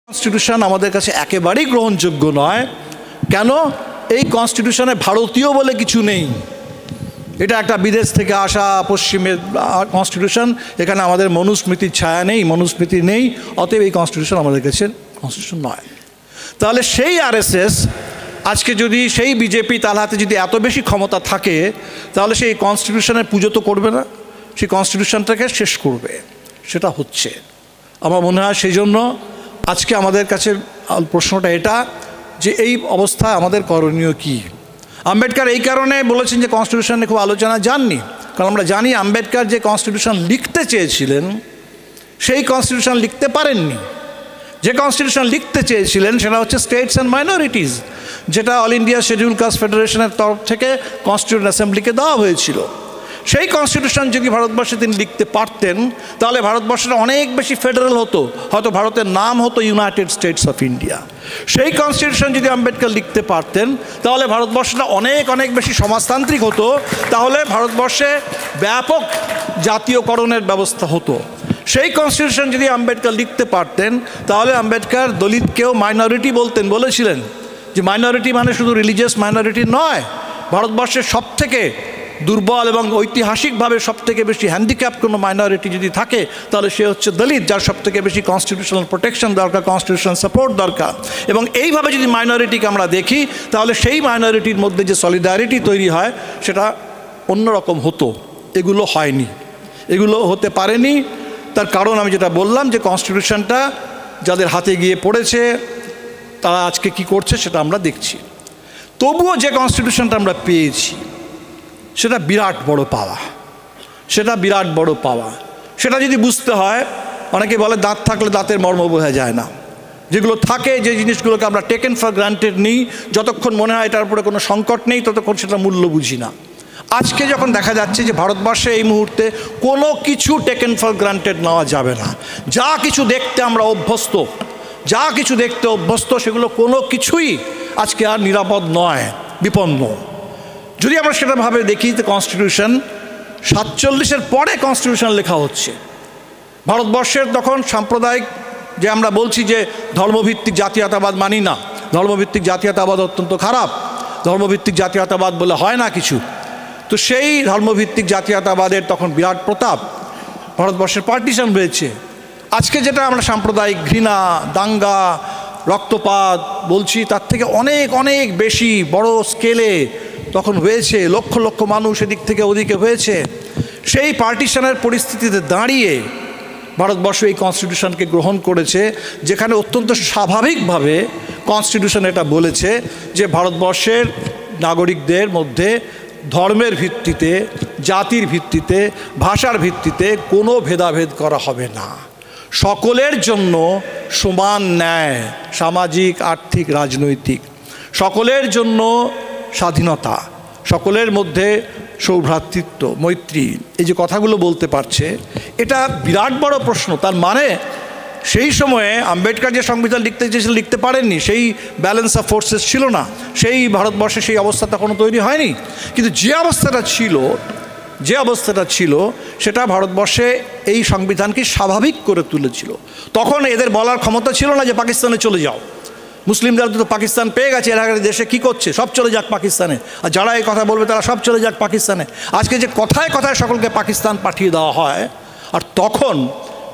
Constitution আমাদের কাছে একেবারেই গ্রহণযোগ্য নয়। কেন? এই কনস্টিটিউশনে ভারতীয় বলে কিছু নেই, এটা একটা বিদেশ থেকে আসা পশ্চিমের কনস্টিটিউশন। এখানে আমাদের মনুস্মৃতির ছায়া নেই, মনুস্মৃতি নেই, অতএব এই কনস্টিটিউশন আমাদের কাছে কনস্টিটিউশন নয়। তাহলে সেই আরএসএস আজকে যদি সেই বিজেপি তার হাতে যদি এত বেশি ক্ষমতা থাকে, তাহলে সেই কনস্টিটিউশনের পুজো তো করবে না, সেই কনস্টিটিউশনটাকে শেষ করবে। সেটা হচ্ছে আমার মনে হয়। সেই জন্য আজকে আমাদের কাছে প্রশ্নটা এটা যে এই অবস্থায় আমাদের করণীয় কী। আম্বেদকর এই কারণে বলেছেন যে কনস্টিটিউশনে খুব আলোচনা যাননি, কারণ আমরা জানি আম্বেদকর যে কনস্টিটিউশন লিখতে চেয়েছিলেন সেই কনস্টিটিউশন লিখতে পারেননি। যে কনস্টিটিউশন লিখতে চেয়েছিলেন সেটা হচ্ছে স্টেটস অ্যান্ড মাইনরিটিজ, যেটা অল ইন্ডিয়া শিডিউল কাস্ট ফেডারেশনের তরফ থেকে কনস্টিটিউন্ট অ্যাসেম্বলিকে দেওয়া হয়েছিল। সেই কনস্টিটিউশন যদি ভারতবর্ষে তিনি লিখতে পারতেন তাহলে ভারতবর্ষটা অনেক বেশি ফেডারেল হতো, হয়তো ভারতের নাম হতো ইউনাইটেড স্টেটস অফ ইন্ডিয়া। সেই কনস্টিটিউশন যদি আম্বেদকর লিখতে পারতেন তাহলে ভারতবর্ষটা অনেক অনেক বেশি সমাজতান্ত্রিক হতো, তাহলে ভারতবর্ষে ব্যাপক জাতীয়করণের ব্যবস্থা হতো। সেই কনস্টিটিউশন যদি আম্বেদকর লিখতে পারতেন তাহলে আম্বেদকর দলিতকেও মাইনরিটি বলেছিলেন যে মাইনরিটি মানে শুধু রিলিজিয়াস মাইনরিটি নয়, ভারতবর্ষের সবথেকে দুর্বল এবং ঐতিহাসিকভাবে সবথেকে বেশি হ্যান্ডিক্যাপ কোনো মাইনরিটি যদি থাকে তাহলে সে হচ্ছে দলিত, যার সবথেকে বেশি কনস্টিটিউশনাল প্রোটেকশন দরকার, কনস্টিটিউশনাল সাপোর্ট দরকার। এবং এইভাবে যদি মাইনরিটিকে আমরা দেখি তাহলে সেই মাইনরিটির মধ্যে যে সলিডারিটি তৈরি হয় সেটা অন্যরকম হতো। এগুলো হয়নি, এগুলো হতে পারেনি। তার কারণ আমি যেটা বললাম যে কনস্টিটিউশনটা যাদের হাতে গিয়ে পড়েছে তারা আজকে কি করছে সেটা আমরা দেখছি। তবুও যে কনস্টিটিউশনটা আমরা পেয়েছি সেটা বিরাট বড় পাওয়া, সেটা বিরাট বড় পাওয়া। সেটা যদি বুঝতে হয়, অনেকে বলে দাঁত থাকলে দাঁতের মর্ম বোঝা যায় না। যেগুলো থাকে, যে জিনিসগুলোকে আমরা টেকেন ফর গ্রান্টেড নিই, যতক্ষণ মনে হয় এটার উপরে কোনো সংকট নেই ততক্ষণ সেটা মূল্য বুঝি না। আজকে যখন দেখা যাচ্ছে যে ভারতবর্ষে এই মুহূর্তে কোনো কিছু টেকেন ফর গ্রান্টেড নেওয়া যাবে না, যা কিছু দেখতে আমরা অভ্যস্ত, যা কিছু দেখতে অভ্যস্ত সেগুলো কোনো কিছুই আজকে আর নিরাপদ নয়, বিপন্ন। যদি আমরা সেটা ভাবে দেখি যে কনস্টিটিউশন 47-এর পরে কনস্টিটিউশন লেখা হচ্ছে। ভারতবর্ষের তখন সাম্প্রদায়িক যে আমরা বলছি যে ধর্মভিত্তিক জাতীয়তাবাদ মানি না, ধর্মভিত্তিক জাতীয়তাবাদ অত্যন্ত খারাপ, ধর্মভিত্তিক জাতীয়তাবাদ বলে হয় না কিছু। তো সেই ধর্মভিত্তিক জাতীয়তাবাদের তখন বিরাট প্রতাপ, ভারতবর্ষের পার্টিশন হয়েছে। আজকে যেটা আমরা সাম্প্রদায়িক ঘৃণা, দাঙ্গা, রক্তপাত বলছি তার থেকে অনেক অনেক বেশি বড় স্কেলে তখন হয়েছে, লক্ষ লক্ষ মানুষ এদিক থেকে ওদিকে হয়েছে। সেই পার্টিশনের পরিস্থিতিতে দাঁড়িয়ে ভারতবর্ষ এই কনস্টিটিউশনকে গ্রহণ করেছে, যেখানে অত্যন্ত স্বাভাবিকভাবে কনস্টিটিউশন এটা বলেছে যে ভারতবর্ষের নাগরিকদের মধ্যে ধর্মের ভিত্তিতে, জাতির ভিত্তিতে, ভাষার ভিত্তিতে কোনো ভেদাভেদ করা হবে না। সকলের জন্য সমান ন্যায়, সামাজিক, আর্থিক, রাজনৈতিক, সকলের জন্য স্বাধীনতা, সকলের মধ্যে সৌভ্রাতৃত্ব, মৈত্রী, এই যে কথাগুলো বলতে পারছে, এটা বিরাট বড় প্রশ্ন। তার মানে সেই সময়ে আম্বেদকর যে সংবিধান লিখতে চেয়েছিলেন লিখতে পারেননি, সেই ব্যালেন্স অফ ফোর্সেস ছিল না, সেই ভারতবর্ষে সেই অবস্থা তখনও তৈরি হয়নি। কিন্তু যে অবস্থাটা ছিল সেটা ভারতবর্ষে এই সংবিধানকে স্বাভাবিক করে তুলেছিল। তখন এদের বলার ক্ষমতা ছিল না যে পাকিস্তানে চলে যাও, মুসলিমরা তো পাকিস্তান পেয়ে গেছে, এর আগে দেশে কী করছে, সব চলে যাক পাকিস্তানে, আর যারা এই কথা বলবে তারা সব চলে যাক পাকিস্তানে। আজকে যে কথায় কথায় সকলকে পাকিস্তান পাঠিয়ে দেওয়া হয়, আর তখন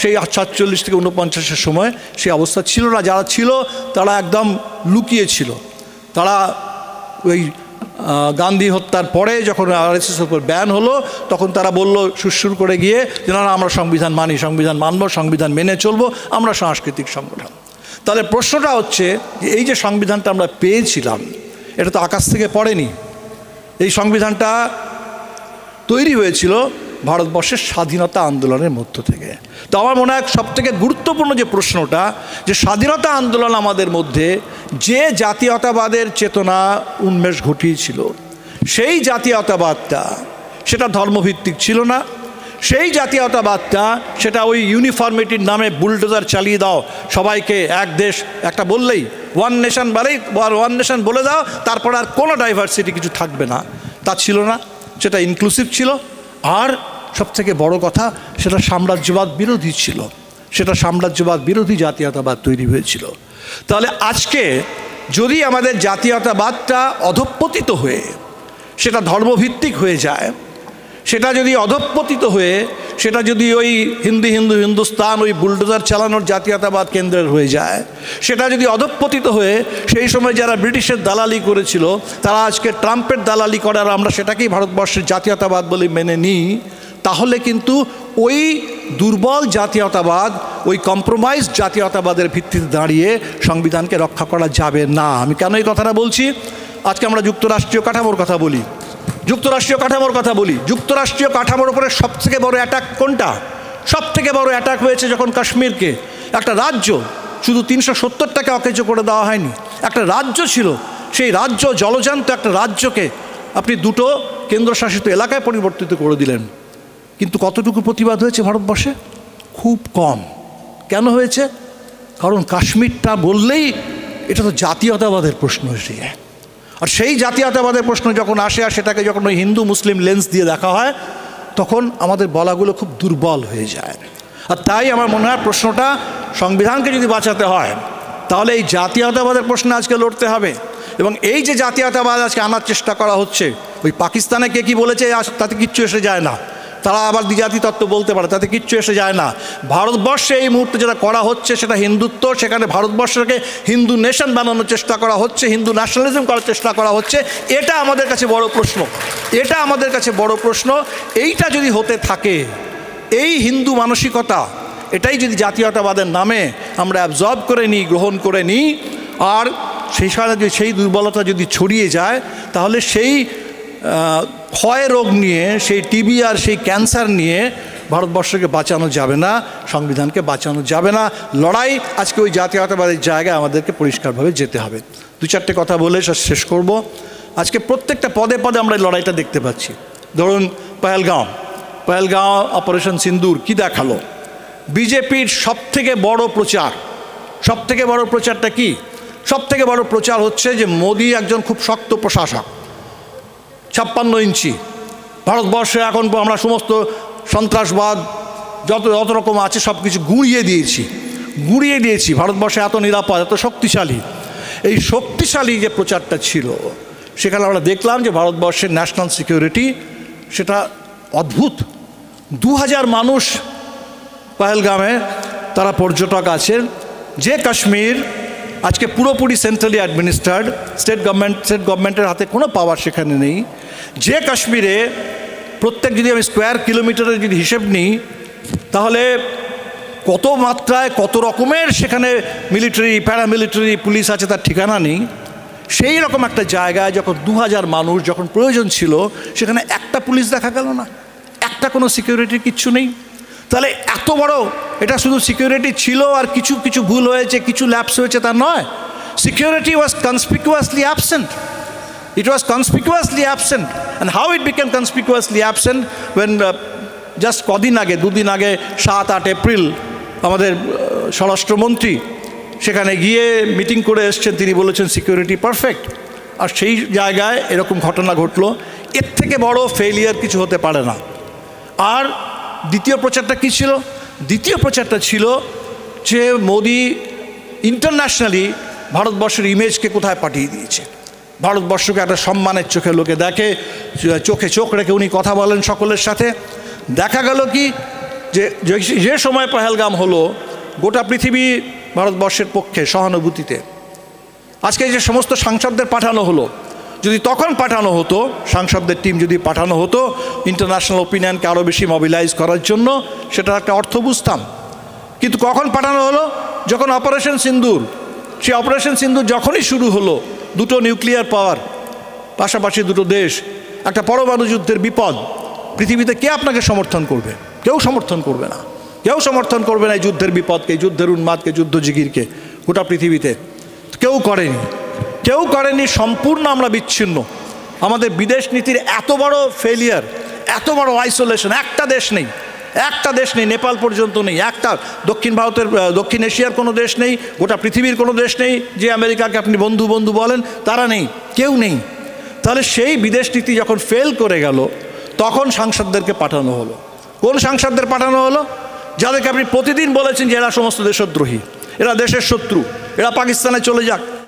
সেই 47 থেকে 49-এর সময় সেই অবস্থা ছিল না। যারা ছিল তারা একদম লুকিয়েছিল। তারা ওই গান্ধী হত্যার পরে যখন আরএসএস উপর ব্যান হলো তখন তারা বলল সুরসুর করে গিয়ে যে না, আমরা সংবিধান মানি, সংবিধান মানব, সংবিধান মেনে চলবো, আমরা সাংস্কৃতিক সংগঠন। তাহলে প্রশ্নটা হচ্ছে যে এই যে সংবিধানটা আমরা পেয়েছিলাম এটা তো আকাশ থেকে পড়েনি। এই সংবিধানটা তৈরি হয়েছিল ভারতবর্ষের স্বাধীনতা আন্দোলনের মধ্য থেকে। তো আমার মনে হয় সবথেকে গুরুত্বপূর্ণ যে প্রশ্নটা, যে স্বাধীনতা আন্দোলন আমাদের মধ্যে যে জাতীয়তাবাদের চেতনা উন্মেষ ঘটিয়েছিল, সেই জাতীয়তাবাদটা সেটা ধর্মভিত্তিক ছিল না। সেই জাতীয়তাবাদটা সেটা ওই ইউনিফর্মিটির নামে বুলডোজার চালিয়ে দাও, সবাইকে এক দেশ একটা বললেই ওয়ান নেশন বলে দাও, তারপর আর কোনো ডাইভার্সিটি কিছু থাকবে না, তা ছিল না। সেটা ইনক্লুসিভ ছিল, আর সবথেকে বড় কথা সেটা সাম্রাজ্যবাদ বিরোধী ছিল। সেটা সাম্রাজ্যবাদ বিরোধী জাতীয়তাবাদ তৈরি হয়েছিল। তাহলে আজকে যদি আমাদের জাতীয়তাবাদটা অধঃপতিত হয়ে সেটা ধর্মভিত্তিক হয়ে যায়, সেটা যদি অধঃপতিত হয়ে সেটা যদি ওই হিন্দুস্তান ওই বুলডোজার চালানোর জাতীয়তাবাদ কেন্দ্রের হয়ে যায়, সেটা যদি অধঃপতিত হয়ে সেই সময় যারা ব্রিটিশের দালালি করেছিল তারা আজকে ট্রাম্পের দালালি করার আমরা সেটাকেই ভারতবর্ষের জাতীয়তাবাদ বলে মেনে নিই, তাহলে কিন্তু ওই দুর্বল জাতীয়তাবাদ, ওই কম্প্রোমাইজ জাতীয়তাবাদের ভিত্তিতে দাঁড়িয়ে সংবিধানকে রক্ষা করা যাবে না। আমি কেন এই কথাটা বলছি? আজকে আমরা যুক্তরাষ্ট্রীয় কাঠামোর কথা বলি, যুক্তরাষ্ট্রীয় কাঠামোর উপরে সবথেকে বড় অ্যাটাক কোনটা? সবথেকে বড় অ্যাটাক হয়েছে যখন কাশ্মীরকে, একটা রাজ্য, শুধু 370টাকে অকেজো করে দেওয়া হয়নি, একটা রাজ্য ছিল, সেই রাজ্য জলজান্ত একটা রাজ্যকে আপনি দুটো কেন্দ্রশাসিত এলাকায় পরিবর্তিত করে দিলেন। কিন্তু কতটুকু প্রতিবাদ হয়েছে ভারতবর্ষে? খুব কম। কেন হয়েছে? কারণ কাশ্মীরটা বললেই এটা তো জাতীয়তাবাদের প্রশ্ন এসে যায়, আর সেই জাতীয়তাবাদের প্রশ্ন যখন আসে আর সেটাকে যখন ওই হিন্দু মুসলিম লেন্স দিয়ে দেখা হয় তখন আমাদের বলাগুলো খুব দুর্বল হয়ে যায়। আর তাই আমার মনে হয় প্রশ্নটা, সংবিধানকে যদি বাঁচাতে হয় তাহলে এই জাতীয়তাবাদের প্রশ্নে আজকে লড়তে হবে। এবং এই যে জাতীয়তাবাদ আজকে আনার চেষ্টা করা হচ্ছে, ওই পাকিস্তানে কে কী বলেছে তাতে কিচ্ছু এসে যায় না, তারা আবার দ্বিজাতি তত্ত্ব বলতে পারে, তাতে কিচ্ছু এসে যায় না। ভারতবর্ষে এই মুহূর্তে যেটা করা হচ্ছে সেটা হিন্দুত্ব, সেখানে ভারতবর্ষকে হিন্দু নেশন বানানোর চেষ্টা করা হচ্ছে, হিন্দু ন্যাশনালিজম করার চেষ্টা করা হচ্ছে। এটা আমাদের কাছে বড় প্রশ্ন। এইটা যদি হতে থাকে, এই হিন্দু মানসিকতা, এটাই যদি জাতীয়তাবাদের নামে আমরা অ্যাবজর্ব করে নিই, গ্রহণ করে নিই, আর সেই দুর্বলতা যদি ছড়িয়ে যায় তাহলে সেই ক্ষয় রোগ নিয়ে, সেই টিবি আর সেই ক্যান্সার নিয়ে ভারতবর্ষকে বাঁচানো যাবে না, সংবিধানকে বাঁচানো যাবে না। লড়াই আজকে ওই জাতীয়তাবাদের জায়গায় আমাদেরকে পরিষ্কারভাবে যেতে হবে। দু চারটে কথা বলে শেষ করব। আজকে প্রত্যেকটা পদে পদে আমরা লড়াইটা দেখতে পাচ্ছি। ধরুন পহেলগাঁও অপারেশন সিন্দুর কি দেখালো? বিজেপির সবথেকে বড় প্রচারটা কি? সবথেকে বড় প্রচার হচ্ছে যে মোদি একজন খুব শক্ত প্রশাসক, 56 ইঞ্চি ভারতবর্ষে এখন আমরা সমস্ত সন্ত্রাসবাদ যত রকম আছে সব কিছু গুঁড়িয়ে দিয়েছি, ভারতবর্ষে এত নিরাপদ, এত শক্তিশালী। এই শক্তিশালী যে প্রচারটা ছিল সেখানে আমরা দেখলাম যে ভারতবর্ষের ন্যাশনাল সিকিউরিটি সেটা অদ্ভুত। 2000 মানুষ পহেলগামে তারা পর্যটক আছেন। যে কাশ্মীর আজকে পুরোপুরি সেন্ট্রালি অ্যাডমিনিস্ট্রার্ড, স্টেট গভর্নমেন্টের হাতে কোনো পাওয়ার সেখানে নেই, যে কাশ্মীরে প্রত্যেক যদি আমি স্কোয়ার কিলোমিটারের যদি হিসেব নিই তাহলে কত মাত্রায় কত রকমের সেখানে মিলিটারি প্যারামিলিটারি পুলিশ আছে তার ঠিকানা নেই। সেই রকম একটা জায়গায় যখন 2000 মানুষ যখন প্রয়োজন ছিল সেখানে একটা পুলিশ দেখা গেল না, একটা কোনো সিকিউরিটির কিচ্ছু নেই। তাহলে এত বড়, এটা শুধু সিকিউরিটি ছিল আর কিছু ভুল হয়েছে, কিছু ল্যাপস হয়েছে তা নয়। Security was conspicuously absent. It was conspicuously absent. And how it became conspicuously absent when just দুদিন আগে 7-8 এপ্রিল আমাদের স্বরাষ্ট্রমন্ত্রী সেখানে গিয়ে মিটিং করে এসছেন, তিনি বলেছেন সিকিউরিটি পারফেক্ট, আর সেই জায়গায় এরকম ঘটনা ঘটলো। এর থেকে বড় ফেলিয়ার কিছু হতে পারে না। আর দ্বিতীয় প্রচারটা কী ছিল? দ্বিতীয় প্রচারটা ছিল যে মোদি ইন্টারন্যাশনালি ভারতবর্ষের ইমেজকে কোথায় পাঠিয়ে দিয়েছে, ভারতবর্ষকে একটা সম্মানের চোখে লোকে দেখে, চোখে চোখ রেখে উনি কথা বলেন সকলের সাথে। দেখা গেল কি যে সময় পহেলগাম হলো গোটা পৃথিবী ভারতবর্ষের পক্ষে সহানুভূতিতে। আজকে যে সমস্ত সাংসদদের পাঠানো হলো, যদি তখন পাঠানো হতো, সাংসদদের টিম যদি পাঠানো হতো ইন্টারন্যাশনাল ওপিনিয়নকে আরও বেশি মোবিলাইজ করার জন্য, সেটার একটা অর্থ বুঝতাম। কিন্তু কখন পাঠানো হলো? যখন অপারেশন সিন্দুর, সেই অপারেশন সিন্দুর যখনই শুরু হলো, দুটো নিউক্লিয়ার পাওয়ার পাশাপাশি দুটো দেশ, একটা পরমাণু যুদ্ধের বিপদ, পৃথিবীতে কে আপনাকে সমর্থন করবে? কেউ সমর্থন করবে না, কেউ সমর্থন করবে না এই যুদ্ধের বিপদকে, যুদ্ধের উন্মাদকে, যুদ্ধজিগিরকে। গোটা পৃথিবীতে কেউ করেনি। সম্পূর্ণ আমরা বিচ্ছিন্ন। আমাদের বিদেশ নীতির এত বড় ফেলিয়ার, এত বড় আইসোলেশন, একটা দেশ নেই, নেপাল পর্যন্ত নেই, একটা দক্ষিণ এশিয়ার কোনো দেশ নেই, গোটা পৃথিবীর কোনো দেশ নেই যে আমেরিকাকে আপনি বন্ধু বলেন, তারা নেই, কেউ নেই। তাহলে সেই বিদেশ নীতি যখন ফেল করে গেল তখন সাংসদদেরকে পাঠানো হলো। কোন সাংসদদের পাঠানো হলো? যাদেরকে আপনি প্রতিদিন বলেছেন যে এরা সমস্ত দেশদ্রোহী, এরা দেশের শত্রু, এরা পাকিস্তানে চলে যাক,